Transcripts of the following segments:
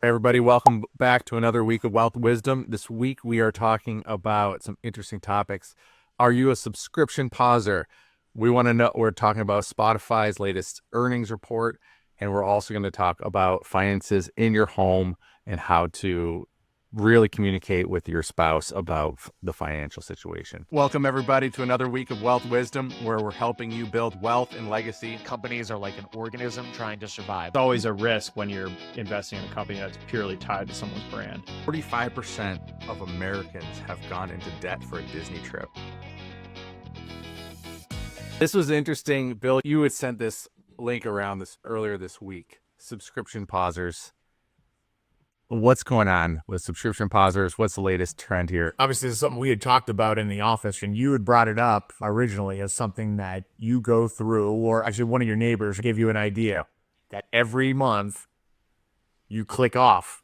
Hey everybody, welcome back to another week of Wealth Wisdom. This week we are talking about some interesting topics. Are you a subscription pauser? We want to know, we're talking about Spotify's latest earnings report, and we're also going to talk about finances in your home and how to really communicate with your spouse about the financial situation. Welcome everybody to another week of Wealth Wisdom, where we're helping you build wealth and legacy. Companies are like an organism trying to survive. It's always a risk when you're investing in a company that's purely tied to someone's brand. 45% of Americans have gone into debt for a Disney trip. This was interesting. Bill, you had sent this link around earlier this week. Subscription pausers. What's going on with subscription pausers? What's the latest trend here? Obviously, this is something we had talked about in the office, and you had brought it up originally as something that you go through, or actually one of your neighbors gave you an idea that every month you click off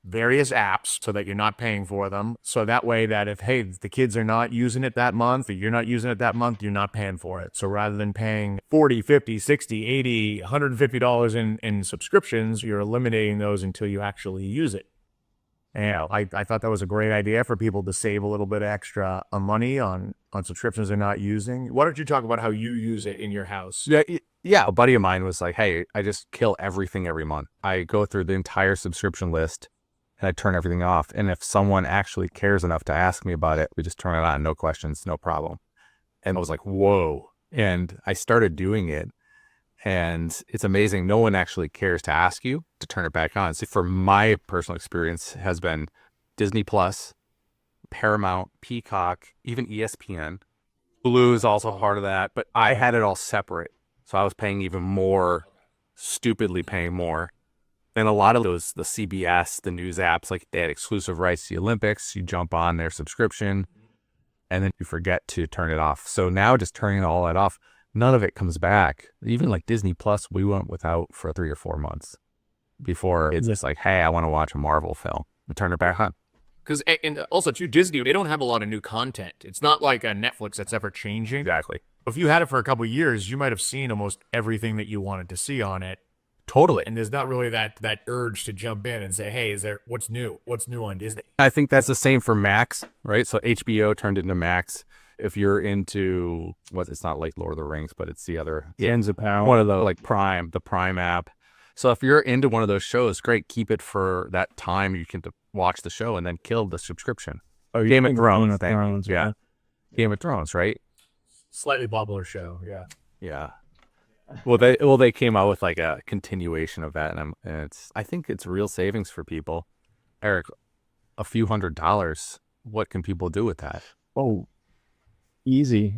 various apps so that you're not paying for them. So that way that if, hey, the kids are not using it that month, or you're not using it that month, you're not paying for it. So rather than paying $40, $50, $60, $80, $150 in subscriptions, you're eliminating those until you actually use it. And I thought that was a great idea for people to save a little bit extra money on subscriptions they're not using. Why don't you talk about how you use it in your house? Yeah, a buddy of mine was like, hey, I just kill everything every month. I go through the entire subscription list and I turn everything off. And if someone actually cares enough to ask me about it, we just turn it on, no questions, no problem. And I was like, whoa. And I started doing it. And it's amazing. No one actually cares to ask you to turn it back on. So for my personal experience has been Disney Plus, Paramount, Peacock, even ESPN. Hulu is also part of that, but I had it all separate. So I was paying even more, stupidly paying more. And a lot of those, the CBS, the news apps, like they had exclusive rights to the Olympics. You jump on their subscription and then you forget to turn it off. So now just turning all that off, none of it comes back. Even like Disney Plus, we went without for 3 or 4 months before it's just like, hey, I want to watch a Marvel film and turn it back on. Because, and also too, Disney, they don't have a lot of new content. It's not like a Netflix that's ever changing. Exactly. If you had it for a couple of years, you might have seen almost everything that you wanted to see on it. Totally. And there's not really that urge to jump in and say, hey, what's new? What's new on Disney? I think that's the same for Max, right? So HBO turned into Max. If you're into it's not like Lord of the Rings, but it's the other Ends of Power. one of the like the Prime app. So if you're into one of those shows, great, keep it for that time you can watch the show and then kill the subscription. Oh, Game of Thrones, yeah. Game of Thrones, right? Slightly popular show, yeah. Yeah. Well, they came out with like a continuation of that, and I think it's real savings for people. Eric, a few $100s. What can people do with that? Oh, easy.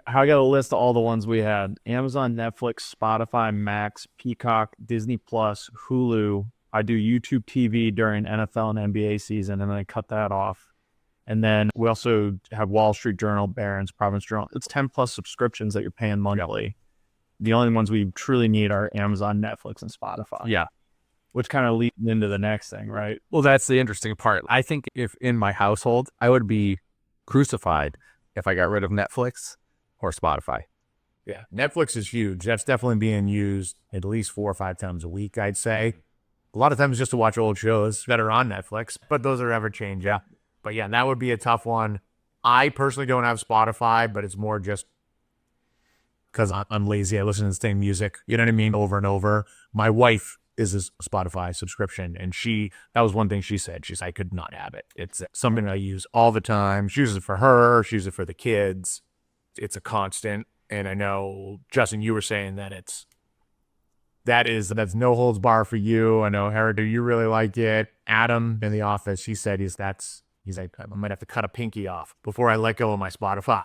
I got a list of all the ones we had: Amazon, Netflix, Spotify, Max, Peacock, Disney Plus, Hulu. I do YouTube TV during NFL and NBA season, and then I cut that off. And then we also have Wall Street Journal, Barron's, Providence Journal. It's 10 plus subscriptions that you're paying monthly. Yep. The only ones we truly need are Amazon, Netflix, and Spotify. Yeah. Which kind of leads into the next thing, right? Well, that's the interesting part. I think if in my household, I would be crucified if I got rid of Netflix or Spotify. Yeah. Netflix is huge. That's definitely being used at least 4 or 5 times a week, I'd say. A lot of times just to watch old shows that are on Netflix, but those are ever changing. Yeah. But yeah, that would be a tough one. I personally don't have Spotify, but it's more just because I'm lazy. I listen to the same music, you know what I mean, over and over. My wife is a Spotify subscription, and that was one thing she said. I could not have it. It's something I use all the time. She uses it for her. She uses it for the kids. It's a constant. And I know, Justin, you were saying that that's no holds bar for you. I know, Harry, do you really like it? Adam in the office, he said he's like, I might have to cut a pinky off before I let go of my Spotify.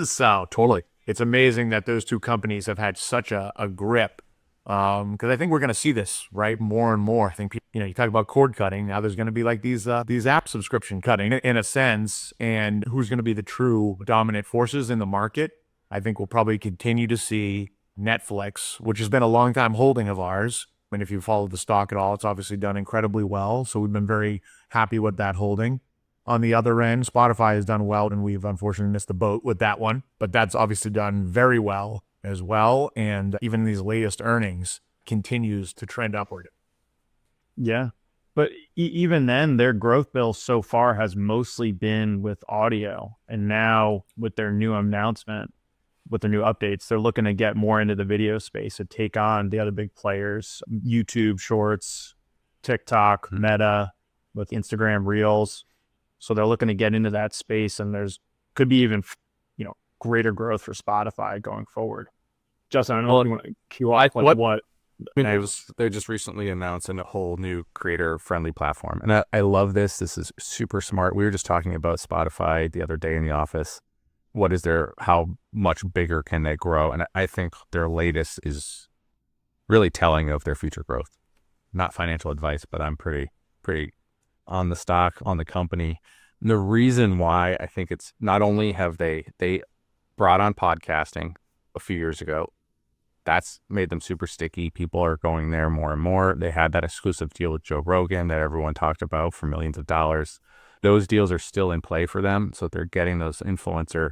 So Totally. it's amazing that those two companies have had such a grip, because I think we're going to see this, right, more and more. I think people, you talk about cord cutting. Now there's going to be like these app subscription cutting in a sense, and who's going to be the true dominant forces in the market? I think we'll probably continue to see Netflix, which has been a long time holding of ours. I mean, if you followed the stock at all, it's obviously done incredibly well. So we've been very happy with that holding. On the other end, Spotify has done well, and we've unfortunately missed the boat with that one. But that's obviously done very well as well. And even these latest earnings continues to trend upward. Yeah. But even then, their growth bill so far has mostly been with audio. And now with their new announcement, with their new updates, they're looking to get more into the video space and take on the other big players, YouTube Shorts, TikTok, Meta, with Instagram Reels. So they're looking to get into that space, and there's could be even, greater growth for Spotify going forward. Justin, I don't know if you want to cue off what they just recently announced a whole new creator-friendly platform, and I love this. This is super smart. We were just talking about Spotify the other day in the office. How much bigger can they grow? And I think their latest is really telling of their future growth. Not financial advice, but I'm pretty on the stock, on the company. And the reason why I think it's not only have they brought on podcasting a few years ago, that's made them super sticky. People are going there more and more. They had that exclusive deal with Joe Rogan that everyone talked about for millions of dollars. Those deals are still in play for them, so they're getting that influencer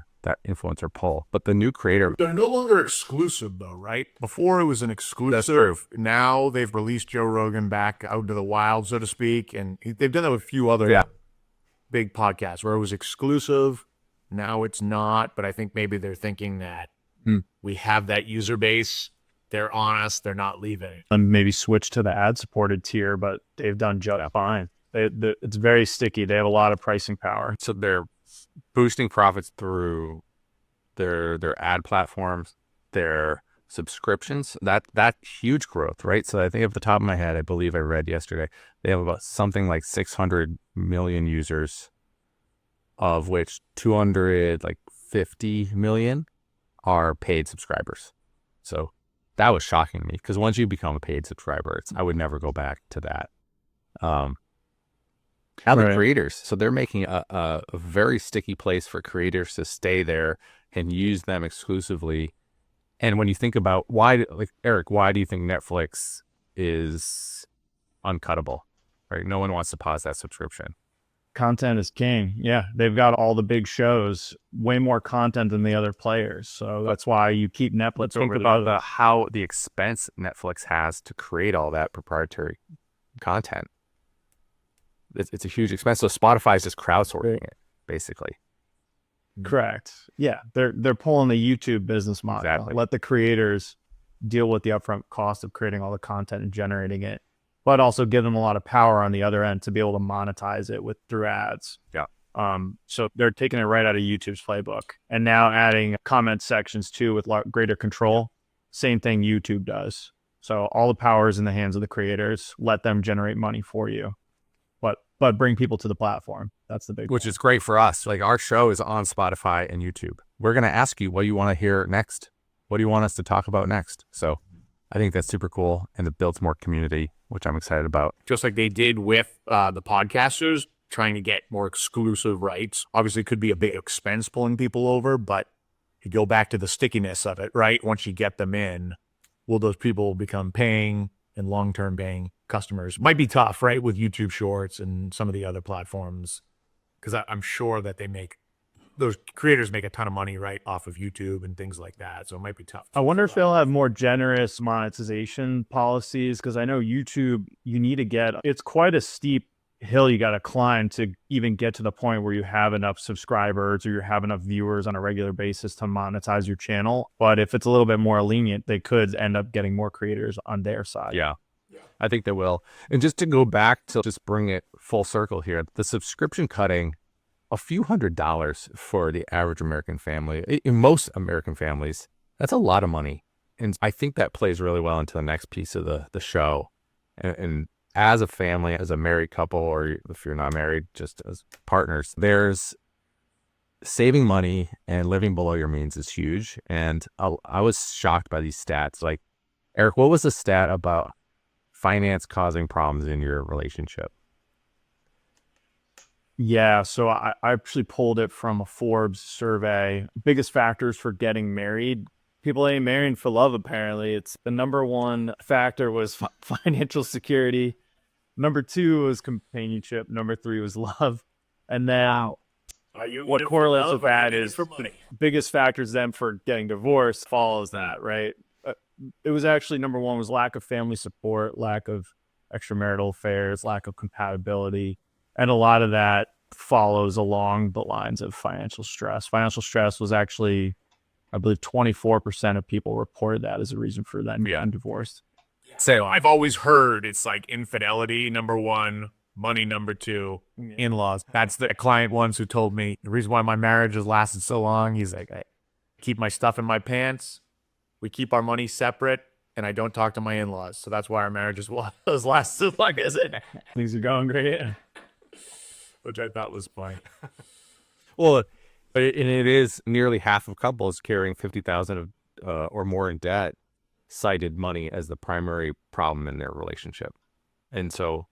pull. But the new creator, They're no longer exclusive, though, right? Before it was an exclusive. That's true. Now they've released Joe Rogan back out to the wild, so to speak, and they've done that with a few other big podcasts where it was exclusive. Now it's not, but I think maybe they're thinking that we have that user base. They're on us. They're not leaving. and maybe switch to the ad-supported tier, but they've done just fine. It's very sticky. They have a lot of pricing power. so they're boosting profits through their ad platforms, their subscriptions. That huge growth, right? So I think off the top of my head, I believe I read yesterday, they have about something like 600 million users, of which 250 million are paid subscribers. So that was shocking to me, because once you become a paid subscriber, I would never go back to that. Now the creators, so they're making a very sticky place for creators to stay there and use them exclusively. And when you think about Eric, why do you think Netflix is uncuttable? Right? No one wants to pause that subscription. Content is king. Yeah, they've got all the big shows, way more content than the other players. So that's why you keep Netflix Think over about how the expense Netflix has to create all that proprietary content. It's a huge expense. So Spotify is just crowdsourcing it, basically. Correct. Yeah, they're pulling the YouTube business model. Exactly. Let the creators deal with the upfront cost of creating all the content and generating it, but also give them a lot of power on the other end to be able to monetize it through ads. Yeah. So they're taking it right out of YouTube's playbook, and now adding comment sections too with greater control. Same thing YouTube does. So all the power is in the hands of the creators. Let them generate money for you, but bring people to the platform. That's the big Which is great for us. Like, our show is on Spotify and YouTube. We're going to ask you what you want to hear next. What do you want us to talk about next? So I think that's super cool, and it builds more community, which I'm excited about. Just like they did with the podcasters, trying to get more exclusive rights. Obviously, it could be a big expense pulling people over, but you go back to the stickiness of it, right? Once you get them in, will those people become paying and long-term paying customers? Might be tough, right, with YouTube Shorts and some of the other platforms, because I'm sure that those creators make a ton of money, right, off of YouTube and things like that. So it might be tough. I wonder if they'll have more generous monetization policies, because I know YouTube, it's quite a steep hill you got to climb to even get to the point where you have enough subscribers or you have enough viewers on a regular basis to monetize your channel. But if it's a little bit more lenient, they could end up getting more creators on their side. Yeah, I think they will. And just to go back to just bring it full circle here, the subscription cutting, a few $100s for the average American family, in most American families, that's a lot of money. And I think that plays really well into the next piece of the show. And as a family, as a married couple, or if you're not married, just as partners, there's saving money and living below your means is huge. And I was shocked by these stats. Like, Eric, what was the stat about finance causing problems in your relationship? Yeah, so I actually pulled it from a Forbes survey. Biggest factors for getting married. People ain't marrying for love, apparently. It's the number one factor was financial security. Number 2 was companionship. Number 3 was love. And then what correlates with that is biggest factors then for getting divorced follows that, right? It was actually number 1 was lack of family support, lack of extramarital affairs, lack of compatibility. And a lot of that follows along the lines of financial stress. Financial stress was actually, I believe, 24% of people reported that as a reason for them getting divorced. So I've always heard it's like infidelity, number one, money, number two, in-laws. That's the client once who told me the reason why my marriage has lasted so long. He's like, I keep my stuff in my pants. We keep our money separate, and I don't talk to my in-laws. So that's why our marriage has lasted so long, is it? Things are going great. Which I thought was funny. Well, and it is nearly half of couples carrying 50,000 or more in debt cited money as the primary problem in their relationship. And so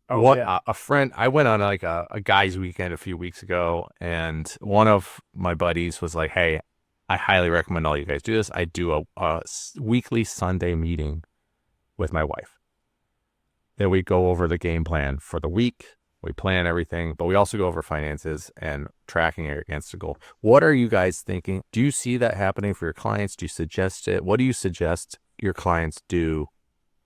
a friend, I went on like a guy's weekend a few weeks ago, and one of my buddies was like, hey, I highly recommend all you guys do this. I do a weekly Sunday meeting with my wife. Then we go over the game plan for the week. We plan everything, but we also go over finances and tracking it against the goal. What are you guys thinking? Do you see that happening for your clients? Do you suggest it? What do you suggest your clients do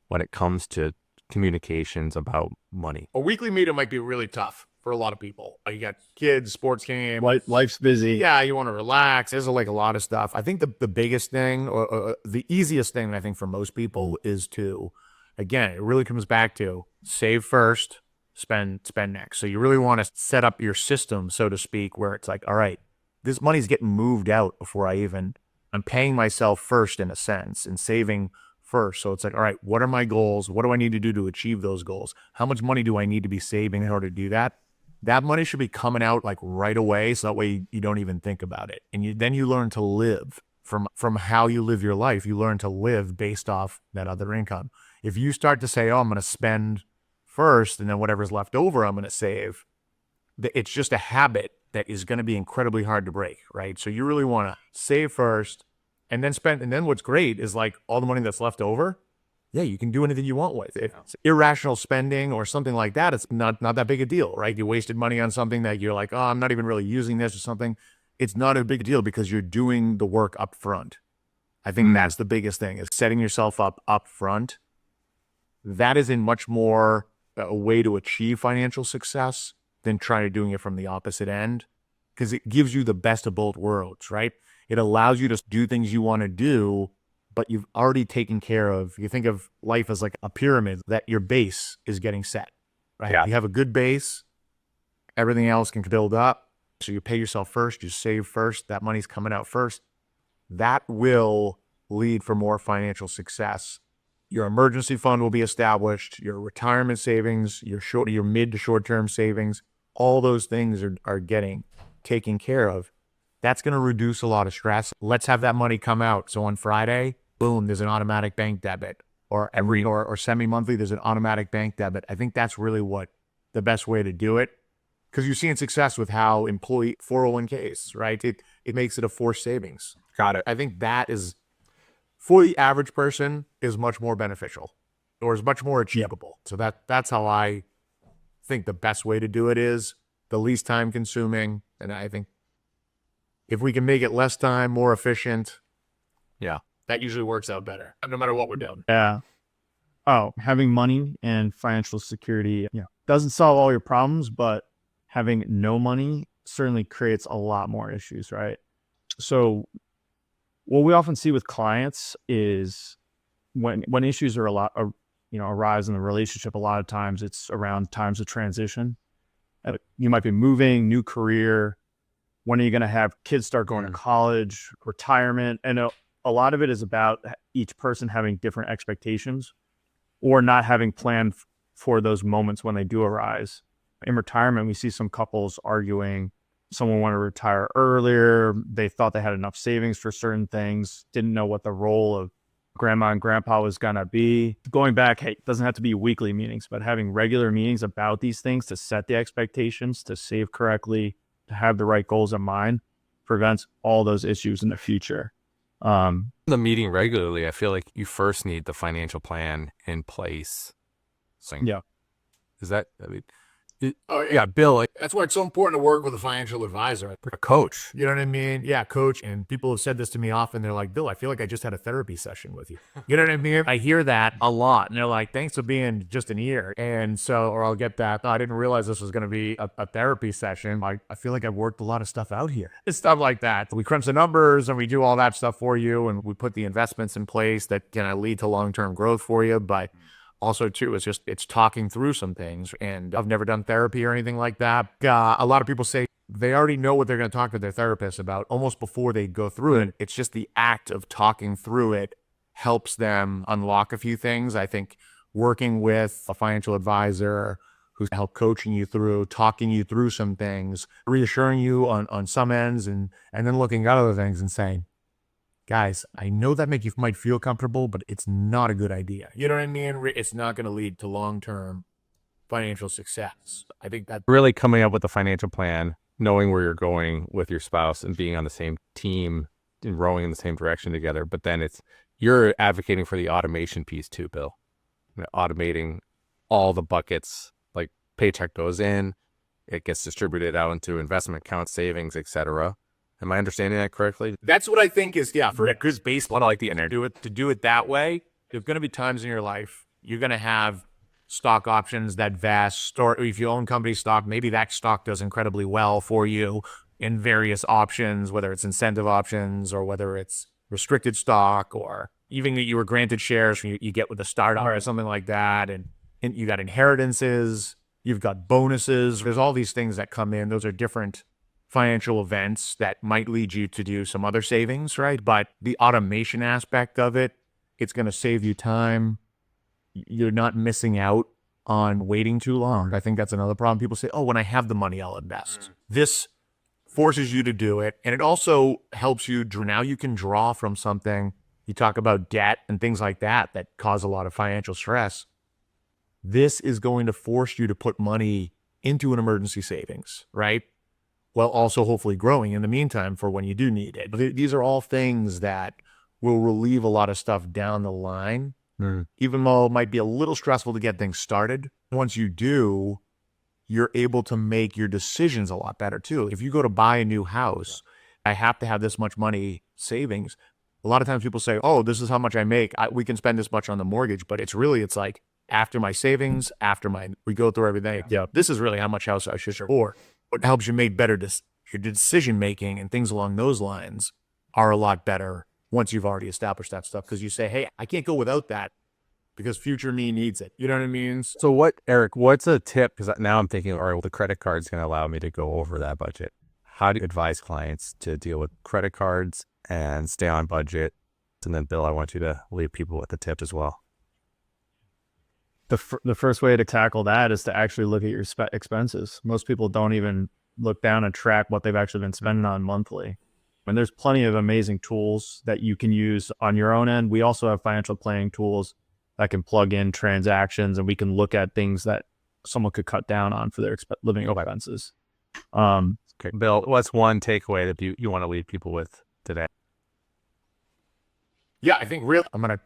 when it comes to communications about money? A weekly meeting might be really tough for a lot of people. You got kids, sports game. Life's busy. Yeah, you want to relax. There's like a lot of stuff. I think the biggest thing, or the easiest thing, I think for most people is to, again, it really comes back to save first, spend next. So you really want to set up your system, so to speak, where it's like, all right, this money's getting moved out before I'm paying myself first in a sense and saving first. So it's like, all right, what are my goals? What do I need to do to achieve those goals? How much money do I need to be saving in order to do that? That money should be coming out like right away. So that way you don't even think about it. And then you learn to live from how you live your life. You learn to live based off that other income. If you start to say, oh, I'm going to spend first, and then whatever's left over, I'm going to save. It's just a habit that is going to be incredibly hard to break, right? So you really want to save first and then spend. And then what's great is like all the money that's left over, yeah, you can do anything you want with it. It's irrational spending or something like that. It's not that big a deal, right? You wasted money on something that you're like, oh, I'm not even really using this or something. It's not a big deal because you're doing the work up front. I think that's the biggest thing, is setting yourself up front. That is in much more a way to achieve financial success than trying to doing it from the opposite end, because it gives you the best of both worlds, right? It allows you to do things you want to do, but you've already taken care of. You think of life as like a pyramid, that your base is getting set, right? Yeah. You have a good base, everything else can build up. So you pay yourself first, you save first, that money's coming out first. That will lead for more financial success. Your emergency fund will be established, your retirement savings, your mid to short-term savings, all those things are getting taken care of. That's going to reduce a lot of stress. Let's have that money come out. So on Friday, boom, there's an automatic bank debit, or semi-monthly, there's an automatic bank debit. I think that's really what the best way to do it, because you're seeing success with how employee 401ks, right? It makes it a forced savings. Got it. I think that is, for the average person, is much more beneficial, or is much more achievable. So that's how I think the best way to do it is, the least time consuming. And I think if we can make it less time, more efficient, Yeah. that usually works out better, no matter what we're doing. Yeah. Oh, having money and financial security, doesn't solve all your problems, but having no money certainly creates a lot more issues, right? So what we often see with clients is when issues arise in the relationship, a lot of times it's around times of transition. You might be moving, new career. When are you going to have kids start going to college, retirement? And a lot of it is about each person having different expectations or not having planned for those moments when they do arise. In retirement, we see some couples arguing. Someone wanted to retire earlier. They thought they had enough savings for certain things, didn't know what the role of grandma and grandpa was going to be. Going back, hey, it doesn't have to be weekly meetings, but having regular meetings about these things to set the expectations, to save correctly, to have the right goals in mind, prevents all those issues in the future. The meeting regularly, I feel like you first need the financial plan in place. So, Yeah. is that, I mean, Yeah, Bill, That's why it's so important to work with a financial advisor, a coach. you know what I mean? Yeah, coach. And people have said this to me often. They're like, Bill, I feel like I just had a therapy session with you. You know what I mean? I hear that a lot. And they're like, thanks for being just an ear. And so, or I'll get that. "Oh, I didn't realize this was going to be a therapy session. I feel like I've worked a lot of stuff out here." It's stuff like that. We crunch the numbers and we do all that stuff for you. And we put the investments in place that can lead to long-term growth for you. But also, too, it's talking through some things. And I've never done therapy or anything like that. A lot of people say they already know what they're going to talk to their therapist about almost before they go through it. It's just the act of talking through it helps them unlock a few things. I think working with a financial advisor who's helped coaching you through, talking you through some things, reassuring you on some ends, and then looking at other things and saying, guys, I know that might feel comfortable, but it's not a good idea. You know what I mean? It's not going to lead to long-term financial success. I think that Really coming up with a financial plan, knowing where you're going with your spouse and being on the same team and rowing in the same direction together. But then you're advocating for the automation piece too, Bill. Automating all the buckets, like paycheck goes in, it gets distributed out into investment accounts, savings, etc. Am I understanding that correctly? That's what I think is, yeah, for because based on like the energy to do it that way, there's going to be times in your life you're going to have stock options that vest, or if you own company stock, maybe that stock does incredibly well for you in various options, whether it's incentive options or whether it's restricted stock, or even that you were granted shares you get with a startup or something like that. And you got inheritances, you've got bonuses. There's all these things that come in. Those are different financial events that might lead you to do some other savings, right? But the automation aspect of it, it's going to save you time. You're not missing out on waiting too long. I think that's another problem. People say, oh, when I have the money, I'll invest. This forces you to do it. And it also helps you, now you can draw from something. You talk about debt and things like that cause a lot of financial stress. This is going to force you to put money into an emergency savings, right? While also hopefully growing in the meantime for when you do need it. But these are all things that will relieve a lot of stuff down the line, even though it might be a little stressful to get things started. Once you do, you're able to make your decisions a lot better too. If you go to buy a new house, I have to have this much money savings. A lot of times people say, oh, this is how much I make. We can spend this much on the mortgage, but it's like after my savings, we go through everything. Yeah, this is really how much house I should afford. What helps you make better your decision making and things along those lines are a lot better once you've already established that stuff, because you say, hey, I can't go without that because future me needs it. You know what I mean? So Eric, what's a tip? Because now I'm thinking, all right, well, the credit card's going to allow me to go over that budget. How do you advise clients to deal with credit cards and stay on budget? And then Bill, I want you to leave people with a tip as well. The first way to tackle that is to actually look at your expenses. Most people don't even look down and track what they've actually been spending on monthly. And there's plenty of amazing tools that you can use on your own end. We also have financial planning tools that can plug in transactions, and we can look at things that someone could cut down on for their living expenses. Okay, Bill, what's one takeaway that you want to leave people with today? Yeah, I think I'm going to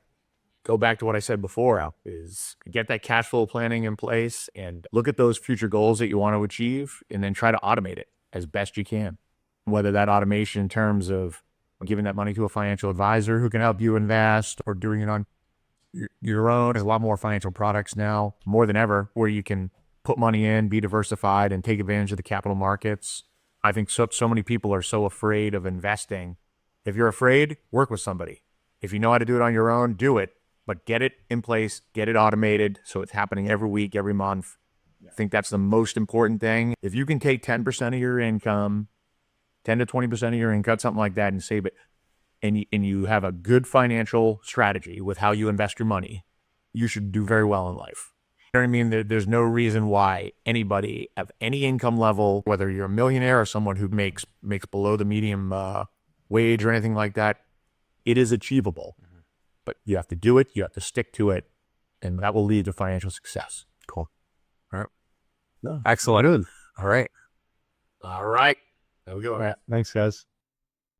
go back to what I said before, is get that cash flow planning in place and look at those future goals that you want to achieve, and then try to automate it as best you can. Whether that automation in terms of giving that money to a financial advisor who can help you invest, or doing it on your own. There's a lot more financial products now, more than ever, where you can put money in, be diversified, and take advantage of the capital markets. I think so many people are so afraid of investing. If you're afraid, work with somebody. If you know how to do it on your own, do it. But get it in place, get it automated, so it's happening every week, every month. I think that's the most important thing. If you can take 10% of your income, 10 to 20% of your income, something like that, and save it, and you have a good financial strategy with how you invest your money, you should do very well in life. You know what I mean? There's no reason why anybody of any income level, whether you're a millionaire or someone who makes below the medium wage or anything like that, it is achievable. But you have to do it, you have to stick to it, and that will lead to financial success. Cool. All right. No. Excellent. Good. All right. All right. There we go. All right. Thanks, guys.